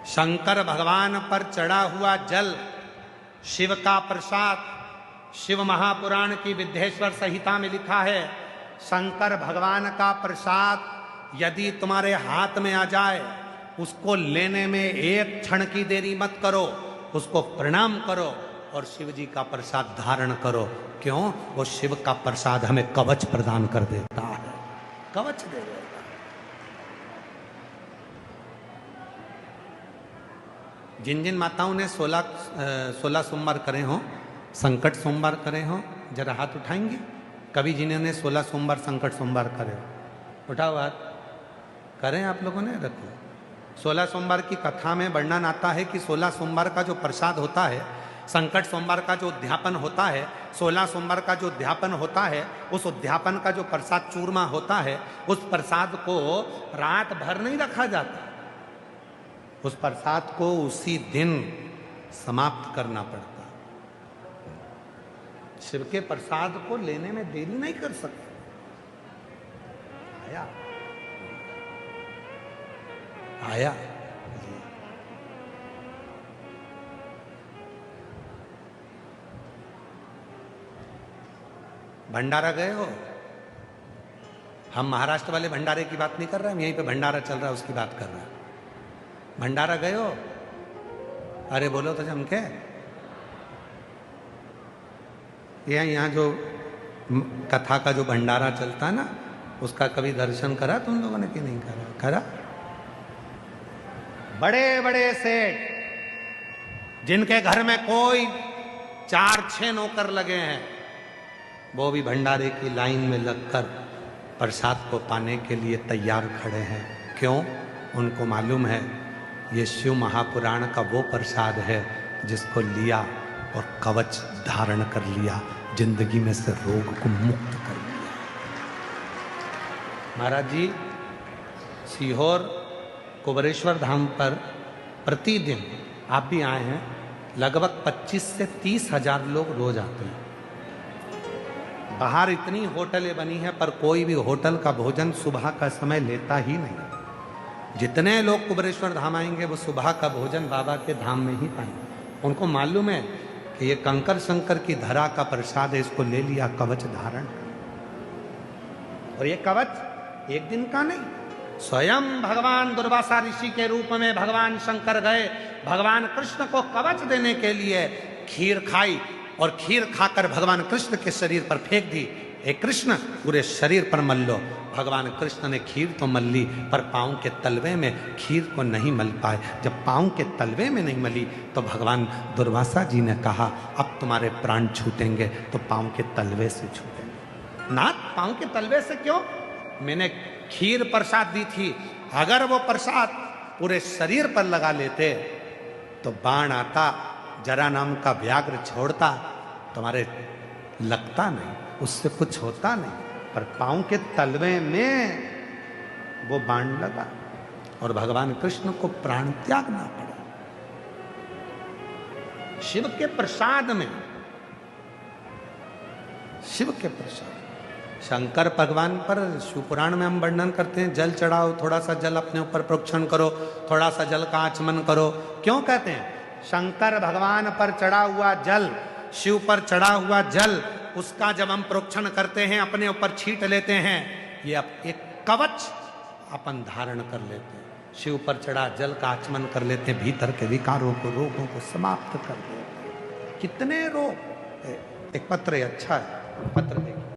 शंकर भगवान पर चढ़ा हुआ जल शिव का प्रसाद। शिव महापुराण की विद्येश्वर संहिता में लिखा है, शंकर भगवान का प्रसाद यदि तुम्हारे हाथ में आ जाए, उसको लेने में एक क्षण की देरी मत करो, उसको प्रणाम करो और शिव जी का प्रसाद धारण करो। क्यों? वो शिव का प्रसाद हमें कवच प्रदान कर देता है, कवच दे देता है। जिन जिन माताओं ने 16 सोमवार करे हों, संकट सोमवार करे हों, जरा हाथ उठाएंगे। कभी जिन्होंने 16 सोमवार संकट सोमवार करे हो, उठाओ हाथ। करें आप लोगों ने? रखो। 16 सोमवार की कथा में वर्णन आता है कि 16 सोमवार का जो प्रसाद होता है, संकट सोमवार का जो उद्यापन होता है, 16 सोमवार का जो उद्यापन होता है, उस उद्यापन का जो प्रसाद चूरमा होता है, उस प्रसाद को रात भर नहीं रखा जाता, उस प्रसाद को उसी दिन समाप्त करना पड़ता। शिव के प्रसाद को लेने में देरी नहीं कर सकते। आया भंडारा गए हो? हम महाराष्ट्र वाले भंडारे की बात नहीं कर रहे, हम यहीं पे भंडारा चल रहा है उसकी बात कर रहे हैं। भंडारा गए हो? अरे बोलो तो जम के। यहाँ जो कथा का जो भंडारा चलता है ना, उसका कभी दर्शन करा तुम लोगों ने कि नहीं करा? करा? बड़े बड़े सेठ जिनके घर में कोई 4-6 नौकर लगे हैं, वो भी भंडारे की लाइन में लगकर प्रसाद को पाने के लिए तैयार खड़े हैं। क्यों? उनको मालूम है ये शिव महापुराण का वो प्रसाद है जिसको लिया और कवच धारण कर लिया, जिंदगी में से रोग को मुक्त कर लिया। महाराज जी सीहोर कुबरेश्वर धाम पर प्रतिदिन, आप भी आए हैं, लगभग 25 से 30 हजार लोग रोज आते हैं। बाहर इतनी होटलें बनी हैं पर कोई भी होटल का भोजन सुबह का समय लेता ही नहीं। जितने लोग कुबरेश्वर धाम आएंगे वो सुबह का भोजन बाबा के धाम में ही पाएंगे। उनको मालूम है कि ये कंकर शंकर की धरा का प्रसाद है, इसको ले लिया, कवच धारण। और ये कवच एक दिन का नहीं, स्वयं भगवान दुर्वासा ऋषि के रूप में भगवान शंकर गए, भगवान कृष्ण को कवच देने के लिए खीर खाई और खीर खाकर भगवान कृष्ण के शरीर पर फेंक दी। हे कृष्ण, पूरे शरीर पर मल लो। भगवान कृष्ण ने खीर तो मल ली पर पांव के तलवे में खीर को नहीं मल पाए। जब पांव के तलवे में नहीं मली तो भगवान दुर्वासा जी ने कहा, अब तुम्हारे प्राण छूटेंगे तो पांव के तलवे से छूटेंगे। नाथ, पांव के तलवे से क्यों? मैंने खीर प्रसाद दी थी, अगर वो प्रसाद पूरे शरीर पर लगा लेते तो बाण आता, जरा नाम का व्याघ्र छोड़ता, तुम्हारे लगता नहीं, उससे कुछ होता नहीं। पर पांव के तलवे में वो बाण लगा और भगवान कृष्ण को प्राण त्यागना पड़ा। शिव के प्रसाद में, शिव के प्रसाद, शंकर भगवान पर शिवपुराण में हम वर्णन करते हैं, जल चढ़ाओ, थोड़ा सा जल अपने ऊपर प्रोक्षण करो, थोड़ा सा जल का आचमन करो। क्यों कहते हैं? शंकर भगवान पर चढ़ा हुआ जल, शिव पर चढ़ा हुआ जल, उसका जब हम प्रोक्षण करते हैं, अपने ऊपर छींट लेते हैं, ये अब एक कवच अपन धारण कर लेते हैं। शिव पर चढ़ा जल का आचमन कर लेते हैं, भीतर के विकारों को, रोगों को समाप्त कर देते हैं। कितने रोग! एक पत्र अच्छा है, पत्र देखिए।